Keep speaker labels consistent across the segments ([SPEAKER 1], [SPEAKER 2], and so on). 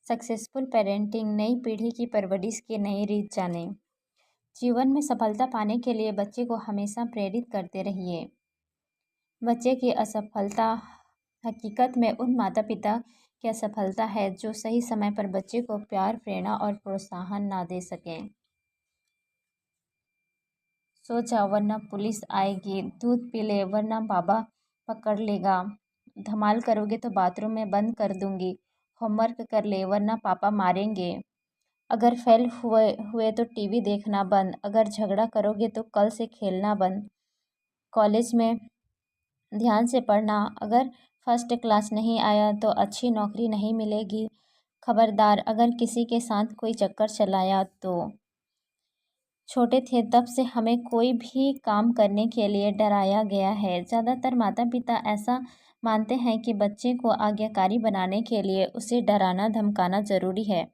[SPEAKER 1] Successful parenting नई पीढ़ी की परवरिश की नई रीत जाने। जीवन में सफलता पाने के लिए बच्चे को हमेशा प्रेरित करते रहिए। बच्चे की असफलता हकीकत में उन माता पिता की असफलता है जो सही समय पर बच्चे को प्यार, प्रेरणा और प्रोत्साहन ना दे सकें। सो जा वरना पुलिस आएगी, दूध पी ले वरना बाबा पकड़ लेगा, धमाल करोगे तो बाथरूम में बंद कर दूंगी, होमवर्क कर ले वरना पापा मारेंगे, अगर फेल हुए तो टीवी देखना बंद, अगर झगड़ा करोगे तो कल से खेलना बंद, कॉलेज में ध्यान से पढ़ना, अगर फर्स्ट क्लास नहीं आया तो अच्छी नौकरी नहीं मिलेगी, खबरदार अगर किसी के साथ कोई चक्कर चलाया तो। छोटे थे तब से हमें कोई भी काम करने के लिए डराया गया है। ज़्यादातर माता पिता ऐसा मानते हैं कि बच्चे को आज्ञाकारी बनाने के लिए उसे डराना धमकाना ज़रूरी है।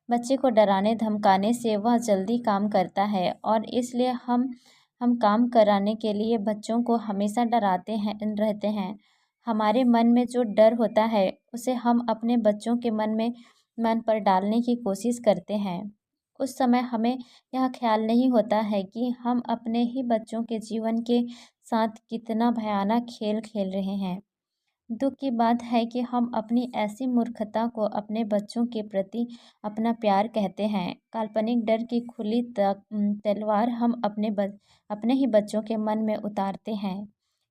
[SPEAKER 1] बच्चे को डराने धमकाने से वह जल्दी काम करता है और इसलिए हम काम कराने के लिए बच्चों को हमेशा डराते हैं रहते हैं। हमारे मन में जो डर होता है उसे हम अपने बच्चों के मन पर डालने की कोशिश करते हैं। उस समय हमें यह ख्याल नहीं होता है कि हम अपने ही बच्चों के जीवन के साथ कितना भयानक खेल खेल रहे हैं। दुख की बात है कि हम अपनी ऐसी मूर्खता को अपने बच्चों के प्रति अपना प्यार कहते हैं। काल्पनिक डर की खुली तलवार हम अपने ही बच्चों के मन में उतारते हैं।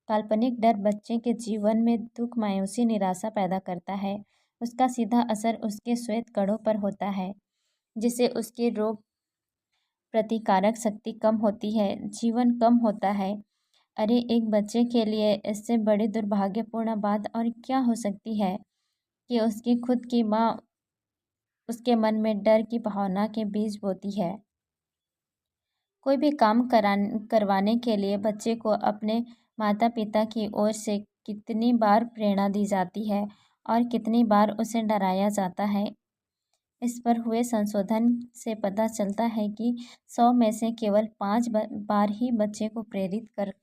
[SPEAKER 1] काल्पनिक डर बच्चे के जीवन में दुख, मायूसी, निराशा पैदा करता है। उसका सीधा असर उसके श्वेत कणों पर होता है, जिससे उसकी रोग प्रतिकारक शक्ति कम होती है, जीवन कम होता है। अरे एक बच्चे के लिए इससे बड़ी दुर्भाग्यपूर्ण बात और क्या हो सकती है कि उसकी खुद की माँ उसके मन में डर की भावना के बीज बोती है। कोई भी काम करवाने के लिए बच्चे को अपने माता पिता की ओर से कितनी बार प्रेरणा दी जाती है और कितनी बार उसे डराया जाता है। इस पर हुए संशोधन से पता चलता है कि 100 में से केवल 5 बार ही बच्चे को प्रेरित कर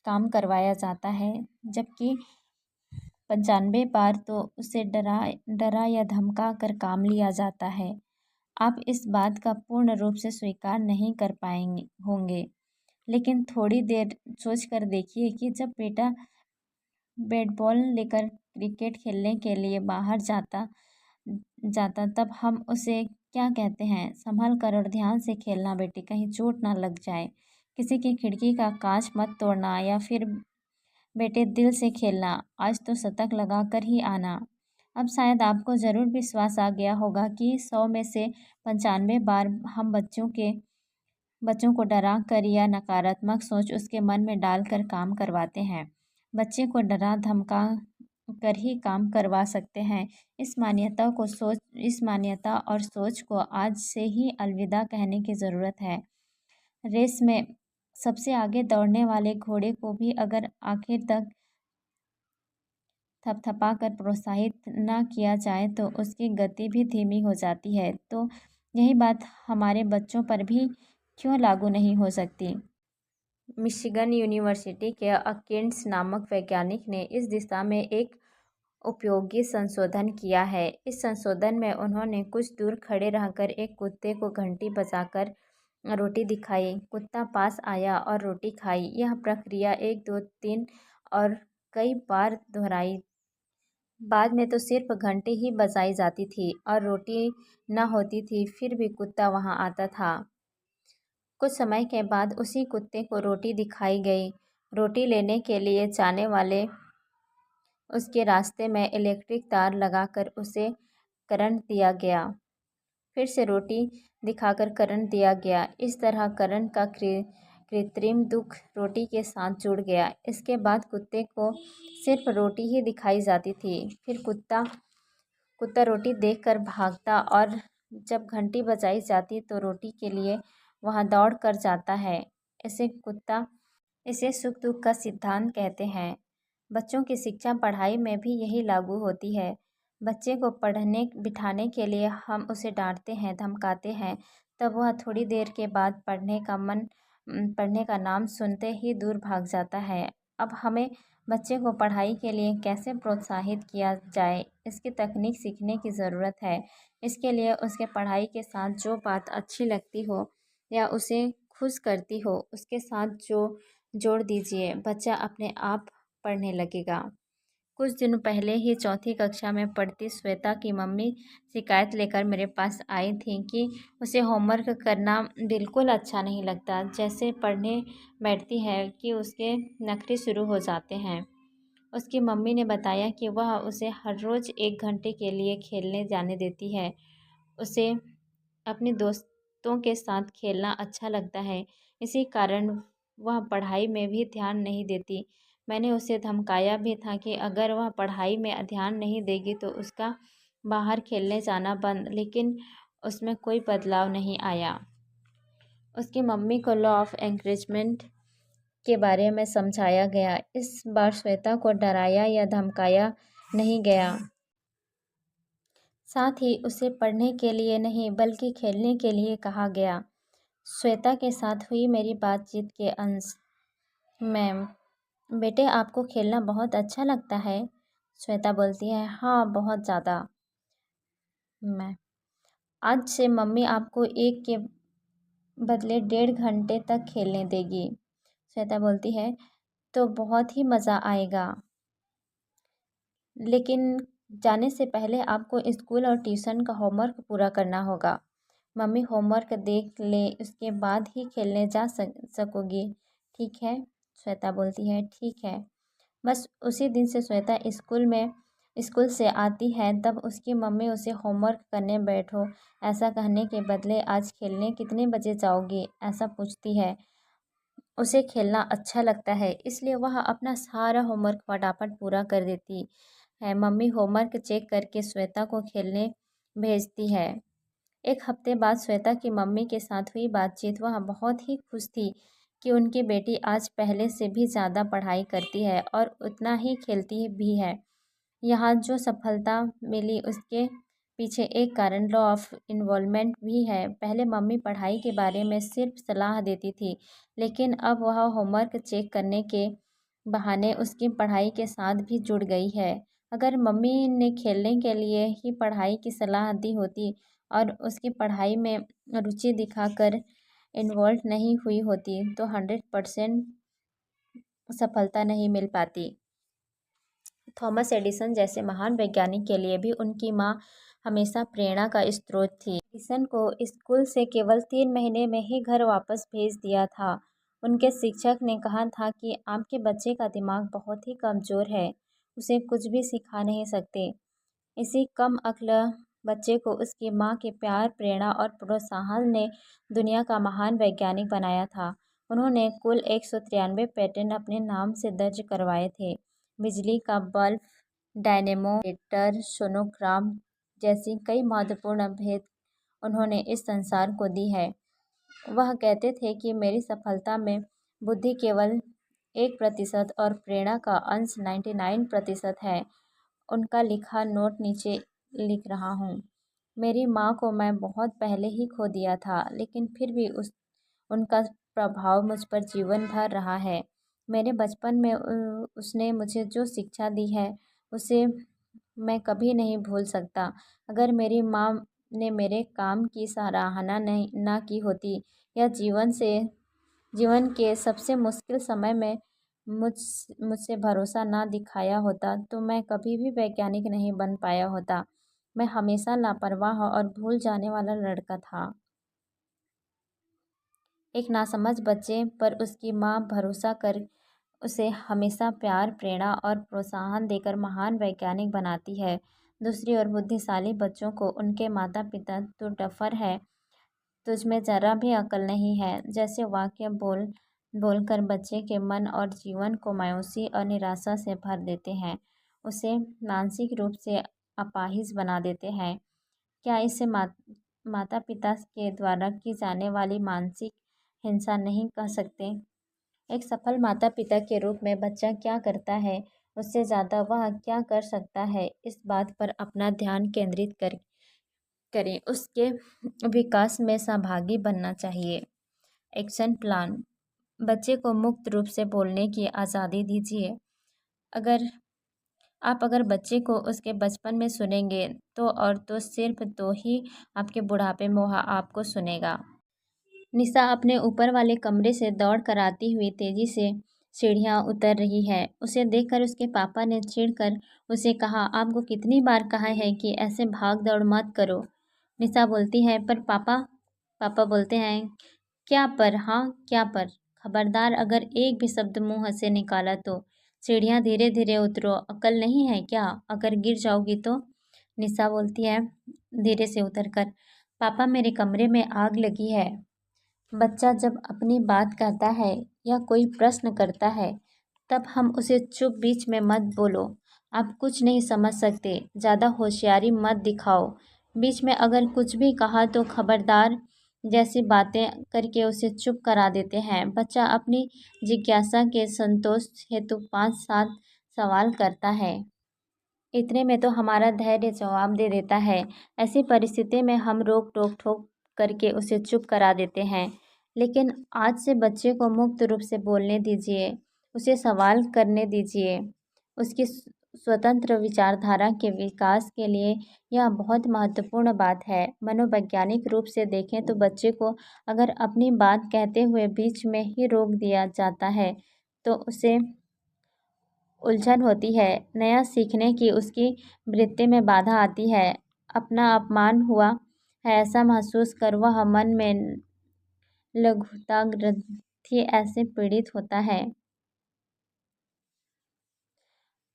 [SPEAKER 1] काम करवाया जाता है, जबकि 95 बार तो उसे डरा या धमका कर काम लिया जाता है। आप इस बात का पूर्ण रूप से स्वीकार नहीं कर पाएंगे होंगे, लेकिन थोड़ी देर सोच कर देखिए कि जब बेटा बैट बॉल लेकर क्रिकेट खेलने के लिए बाहर जाता जाता तब हम उसे क्या कहते हैं? संभल कर और ध्यान से खेलना बेटी, कहीं चोट ना लग जाए, किसी की खिड़की का कांच मत तोड़ना, या फिर बेटे दिल से खेलना, आज तो शतक लगा कर ही आना। अब शायद आपको ज़रूर विश्वास आ गया होगा कि 100 में से 95 बार हम बच्चों को डरा कर या नकारात्मक सोच उसके मन में डालकर काम करवाते हैं। बच्चे को डरा धमका कर ही काम करवा सकते हैं। इस मान्यता और सोच को आज से ही अलविदा कहने की ज़रूरत है। रेस में सबसे आगे दौड़ने वाले घोड़े को भी अगर आखिर तक थपथपा कर प्रोत्साहित न किया जाए तो उसकी गति भी धीमी हो जाती है। तो यही बात हमारे बच्चों पर भी क्यों लागू नहीं हो सकती? मिशिगन यूनिवर्सिटी के अकिन्स नामक वैज्ञानिक ने इस दिशा में एक उपयोगी संशोधन किया है। इस संशोधन में उन्होंने कुछ दूर खड़े रहकर एक कुत्ते को घंटी बजाकर रोटी दिखाई। कुत्ता पास आया और रोटी खाई। यह प्रक्रिया 1, 2, 3 और कई बार दोहराई। बाद में तो सिर्फ घंटी ही बजाई जाती थी और रोटी न होती थी, फिर भी कुत्ता वहाँ आता था। कुछ समय के बाद उसी कुत्ते को रोटी दिखाई गई। रोटी लेने के लिए जाने वाले उसके रास्ते में इलेक्ट्रिक तार लगाकर उसे करंट दिया गया। फिर से रोटी दिखाकर करंट दिया गया। इस तरह करंट का कृत्रिम दुख रोटी के साथ जुड़ गया। इसके बाद कुत्ते को सिर्फ रोटी ही दिखाई जाती थी। फिर कुत्ता रोटी देखकर भागता और जब घंटी बजाई जाती तो रोटी के लिए वहाँ दौड़ कर जाता है। इसे सुख दुख का सिद्धांत कहते हैं। बच्चों की शिक्षा पढ़ाई में भी यही लागू होती है। बच्चे को पढ़ने बिठाने के लिए हम उसे डांटते हैं, धमकाते हैं, तब वह थोड़ी देर के बाद पढ़ने का नाम सुनते ही दूर भाग जाता है। अब हमें बच्चे को पढ़ाई के लिए कैसे प्रोत्साहित किया जाए, इसकी तकनीक सीखने की ज़रूरत है। इसके लिए उसके पढ़ाई के साथ जो बात अच्छी लगती हो या उसे खुश करती हो, उसके साथ जोड़ दीजिए। बच्चा अपने आप पढ़ने लगेगा। कुछ दिनों पहले ही चौथी कक्षा में पढ़ती श्वेता की मम्मी शिकायत लेकर मेरे पास आई थी कि उसे होमवर्क करना बिल्कुल अच्छा नहीं लगता। जैसे पढ़ने बैठती है कि उसके नखरे शुरू हो जाते हैं। उसकी मम्मी ने बताया कि वह उसे हर रोज़ 1 घंटे के लिए खेलने जाने देती है। उसे अपने दोस्तों के साथ खेलना अच्छा लगता है, इसी कारण वह पढ़ाई में भी ध्यान नहीं देती। मैंने उसे धमकाया भी था कि अगर वह पढ़ाई में ध्यान नहीं देगी तो उसका बाहर खेलने जाना बंद, लेकिन उसमें कोई बदलाव नहीं आया। उसकी मम्मी को लॉ ऑफ एनकरेजमेंट के बारे में समझाया गया। इस बार श्वेता को डराया या धमकाया नहीं गया। साथ ही उसे पढ़ने के लिए नहीं बल्कि खेलने के लिए कहा गया। श्वेता के साथ हुई मेरी बातचीत के अंश। मैम, बेटे आपको खेलना बहुत अच्छा लगता है? श्वेता बोलती है, हाँ बहुत ज़्यादा। मैं, आज से मम्मी आपको 1 के बदले 1.5 घंटे तक खेलने देगी। श्वेता बोलती है, तो बहुत ही मज़ा आएगा। लेकिन जाने से पहले आपको स्कूल और ट्यूशन का होमवर्क पूरा करना होगा। मम्मी होमवर्क देख ले, उसके बाद ही खेलने जा सकोगी, ठीक है? श्वेता बोलती है, ठीक है। बस उसी दिन से श्वेता स्कूल से आती है तब उसकी मम्मी उसे होमवर्क करने बैठो ऐसा कहने के बदले आज खेलने कितने बजे जाओगी ऐसा पूछती है। उसे खेलना अच्छा लगता है, इसलिए वह अपना सारा होमवर्क फटाफट पूरा कर देती है। मम्मी होमवर्क चेक करके श्वेता को खेलने भेजती है। 1 हफ्ते बाद श्वेता की मम्मी के साथ हुई बातचीत। वह बहुत ही खुश थी कि उनकी बेटी आज पहले से भी ज़्यादा पढ़ाई करती है और उतना ही खेलती भी है। यहाँ जो सफलता मिली उसके पीछे एक कारण लॉ ऑफ इन्वॉल्वमेंट भी है। पहले मम्मी पढ़ाई के बारे में सिर्फ सलाह देती थी, लेकिन अब वह होमवर्क चेक करने के बहाने उसकी पढ़ाई के साथ भी जुड़ गई है। अगर मम्मी ने खेलने के लिए ही पढ़ाई की सलाह दी होती और उसकी पढ़ाई में रुचि दिखाकर इन्वॉल्व नहीं हुई होती तो 100% सफलता नहीं मिल पाती। थॉमस एडिसन जैसे महान वैज्ञानिक के लिए भी उनकी माँ हमेशा प्रेरणा का स्रोत थी। एडिसन को स्कूल से केवल 3 महीने में ही घर वापस भेज दिया था। उनके शिक्षक ने कहा था कि आपके बच्चे का दिमाग बहुत ही कमज़ोर है, उसे कुछ भी सिखा नहीं सकते। इसी कम अक्ल बच्चे को उसकी माँ के प्यार, प्रेरणा और प्रोत्साहन ने दुनिया का महान वैज्ञानिक बनाया था। उन्होंने कुल 193 पेटेंट अपने नाम से दर्ज करवाए थे। बिजली का बल्ब, डायनेमोमीटर, सोनोग्राम जैसी कई महत्वपूर्ण भेद उन्होंने इस संसार को दी है। वह कहते थे कि मेरी सफलता में बुद्धि केवल 1% और प्रेरणा का अंश 99% है। उनका लिखा नोट नीचे लिख रहा हूँ। मेरी माँ को मैं बहुत पहले ही खो दिया था, लेकिन फिर भी उनका प्रभाव मुझ पर जीवन भर रहा है। मेरे बचपन में उसने मुझे जो शिक्षा दी है उसे मैं कभी नहीं भूल सकता। अगर मेरी माँ ने मेरे काम की सराहना नहीं ना की होती या जीवन के सबसे मुश्किल समय में मुझसे भरोसा ना दिखाया होता तो मैं कभी भी वैज्ञानिक नहीं बन पाया होता। मैं हमेशा लापरवाह और भूल जाने वाला लड़का था। एक नासमझ बच्चे पर उसकी माँ भरोसा कर उसे हमेशा प्यार, प्रेरणा और प्रोत्साहन देकर महान वैज्ञानिक बनाती है। दूसरी ओर बुद्धिशाली बच्चों को उनके माता पिता तो डफर है, तुझमें ज़रा भी अकल नहीं है जैसे वाक्य बोलकर बच्चे के मन और जीवन को मायूसी और निराशा से भर देते हैं, उसे मानसिक रूप से अपाहिज बना देते हैं। क्या इसे माता पिता के द्वारा की जाने वाली मानसिक हिंसा नहीं कह सकते? एक सफल माता पिता के रूप में बच्चा क्या करता है, उससे ज़्यादा वह क्या कर सकता है, इस बात पर अपना ध्यान केंद्रित करें। उसके विकास में सहभागी बनना चाहिए। Action plan. बच्चे को मुक्त रूप से बोलने की आज़ादी दीजिए। अगर आप अगर बच्चे को उसके बचपन में सुनेंगे तो और तो सिर्फ तो ही आपके बुढ़ापे में वह आपको सुनेगा। निशा अपने ऊपर वाले कमरे से दौड़ कर आती हुई तेजी से सीढ़ियां उतर रही है। उसे देखकर उसके पापा ने चिढ़कर उसे कहा, आपको कितनी बार कहा है कि ऐसे भाग दौड़ मत करो। निशा बोलती है, पर पापा। पापा बोलते हैं, क्या पर? हाँ, क्या पर? खबरदार अगर एक भी शब्द मुंह से निकाला तो सीढ़ियां धीरे धीरे उतरो। अकल नहीं है क्या? अगर गिर जाओगी तो? निशा बोलती है धीरे से उतरकर, पापा मेरे कमरे में आग लगी है। बच्चा जब अपनी बात कहता है या कोई प्रश्न करता है तब हम उसे चुप, बीच में मत बोलो। आप कुछ नहीं समझ सकते, ज़्यादा होशियारी मत दिखाओ। बीच में अगर कुछ भी कहा तो खबरदार जैसी बातें करके उसे चुप करा देते हैं। बच्चा अपनी जिज्ञासा के संतोष हेतु 5-7 सवाल करता है। इतने में तो हमारा धैर्य जवाब दे देता है। ऐसी परिस्थिति में हम रोक टोक ठोक करके उसे चुप करा देते हैं। लेकिन आज से बच्चे को मुक्त रूप से बोलने दीजिए, उसे सवाल करने दीजिए। उसकी स्वतंत्र विचारधारा के विकास के लिए यह बहुत महत्वपूर्ण बात है। मनोवैज्ञानिक रूप से देखें तो बच्चे को अगर अपनी बात कहते हुए बीच में ही रोक दिया जाता है तो उसे उलझन होती है, नया सीखने की उसकी वृत्ति में बाधा आती है, अपना अपमान हुआ है ऐसा महसूस कर वह मन में लघुता ग्रंथि ऐसे पीड़ित होता है।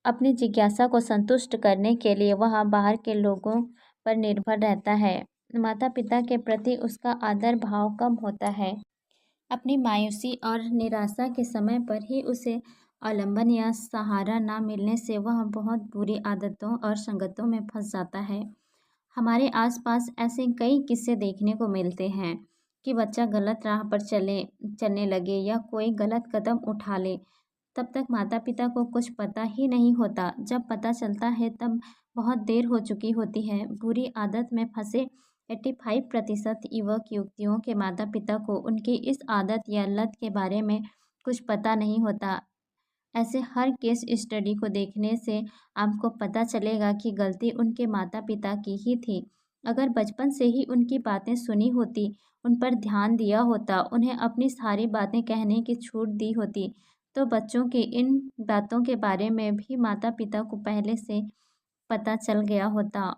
[SPEAKER 1] अपनी जिज्ञासा को संतुष्ट करने के लिए वह बाहर के लोगों पर निर्भर रहता है। माता पिता के प्रति उसका आदर भाव कम होता है। अपनी मायूसी और निराशा के समय पर ही उसे आलंबन या सहारा ना मिलने से वह बहुत बुरी आदतों और संगतों में फंस जाता है। हमारे आसपास ऐसे कई किस्से देखने को मिलते हैं कि बच्चा गलत राह पर चलने लगे या कोई गलत कदम उठा ले, तब तक माता पिता को कुछ पता ही नहीं होता। जब पता चलता है तब बहुत देर हो चुकी होती है। बुरी आदत में फंसे 85% युवक युवतियों के माता पिता को उनकी इस आदत या लत के बारे में कुछ पता नहीं होता। ऐसे हर केस स्टडी को देखने से आपको पता चलेगा कि गलती उनके माता पिता की ही थी। अगर बचपन से ही उनकी बातें सुनी होती, उन पर ध्यान दिया होता, उन्हें अपनी सारी बातें कहने की छूट दी होती, तो बच्चों की इन बातों के बारे में भी माता पिता को पहले से पता चल गया होता